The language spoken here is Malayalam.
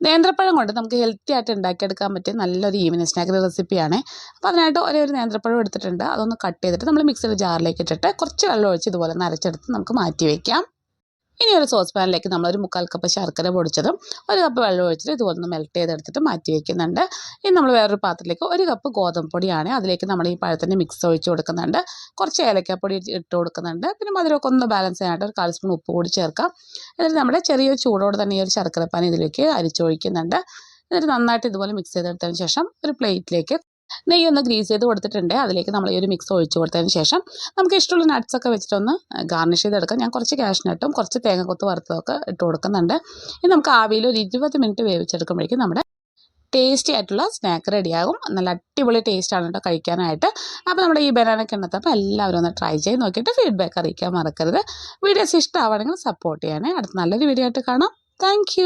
നേന്ത്രപ്പഴം കൊണ്ട് നമുക്ക് ഹെൽത്തി ആയിട്ട് ഉണ്ടാക്കിയെടുക്കാൻ പറ്റിയ നല്ലൊരു ഈവനിങ് സ്നാക്ക് റെസിപ്പിയാണ്. അപ്പോൾ അതിനായിട്ട് ഒരു നേന്ത്രപ്പഴം എടുത്തിട്ടുണ്ട്. അതൊന്ന് കട്ട് ചെയ്തിട്ട് നമ്മൾ മിക്സിയുടെ ജാറിലേക്ക് ഇട്ടിട്ട് കുറച്ച് വെള്ളം ഒഴിച്ച് ഇതുപോലെ നരച്ചെടുത്ത് നമുക്ക് മാറ്റി വയ്ക്കാം. ഇനി ഒരു സോസ് പാനിലേക്ക് നമ്മളൊരു 1/4 കപ്പ് ശർക്കര പൊടിച്ചതും 1 കപ്പ് വെള്ളം ഒഴിച്ചിട്ട് ഇതുപോലെ ഒന്ന് മെൽറ്റ് ചെയ്തെടുത്തിട്ട് മാറ്റി വയ്ക്കുന്നുണ്ട്. ഇനി നമ്മൾ വേറൊരു പാത്രത്തിലേക്ക് 1 കപ്പ് ഗോതമ്പ് പൊടിയാണ്, അതിലേക്ക് നമ്മൾ ഈ പഴത്തിൻ്റെ മിക്സ് ഒഴിച്ച് കൊടുക്കുന്നുണ്ട്. കുറച്ച് ഏലക്കാപ്പൊടി ഇട്ട് കൊടുക്കുന്നുണ്ട്. പിന്നെ മധുരമൊക്കെ ഒന്ന് ബാലൻസ് ചെയ്യാനായിട്ട് ഒരു 1/4 സ്പൂൺ ഉപ്പ് കൂടി ചേർക്കാം. എന്നിട്ട് നമ്മുടെ ചെറിയൊരു ചൂടോടെ തന്നെ ഈ ഒരു ശർക്കരപ്പാനി ഇതിലേക്ക് അരിച്ചൊഴിക്കുന്നുണ്ട്. എന്നിട്ട് നന്നായിട്ട് ഇതുപോലെ മിക്സ് ചെയ്തെടുത്തതിന് ശേഷം ഒരു പ്ലേറ്റിലേക്ക് നെയ്യ് ഒന്ന് ഗ്രീസ് ചെയ്ത് കൊടുത്തിട്ടുണ്ട്. അതിലേക്ക് നമ്മൾ ഈ ഒരു മിക്സ് ഒഴിച്ച് കൊടുത്തതിന് ശേഷം നമുക്ക് ഇഷ്ടമുള്ള നട്ട്സൊക്കെ വെച്ചിട്ടൊന്ന് ഗാർണിഷ് ചെയ്തെടുക്കാം. ഞാൻ കുറച്ച് കാഷ്നട്ടും കുറച്ച് തേങ്ങക്കൊത്ത് വറുത്തതൊക്കെ ഇട്ട് കൊടുക്കുന്നുണ്ട്. ഇനി നമുക്ക് ആവിയിൽ ഒരു 20 മിനിറ്റ് വേവിച്ചെടുക്കുമ്പോഴേക്കും നമ്മുടെ ടേസ്റ്റി ആയിട്ടുള്ള സ്നാക്ക് റെഡിയാകും. നല്ല അടിപൊളി ടേസ്റ്റാണ് കേട്ടോ കഴിക്കാനായിട്ട്. അപ്പോൾ നമ്മുടെ ഈ ബനാന കിണ്ണത്തപ്പം എല്ലാവരും ഒന്ന് ട്രൈ ചെയ്ത് നോക്കിയിട്ട് ഫീഡ്ബാക്ക് അറിയിക്കാൻ മറക്കരുത്. വീഡിയോസ് ഇഷ്ടമാവുകയാണെങ്കിൽ സപ്പോർട്ട് ചെയ്യണേ. അടുത്ത നല്ലൊരു വീഡിയോ ആയിട്ട് കാണാം. താങ്ക്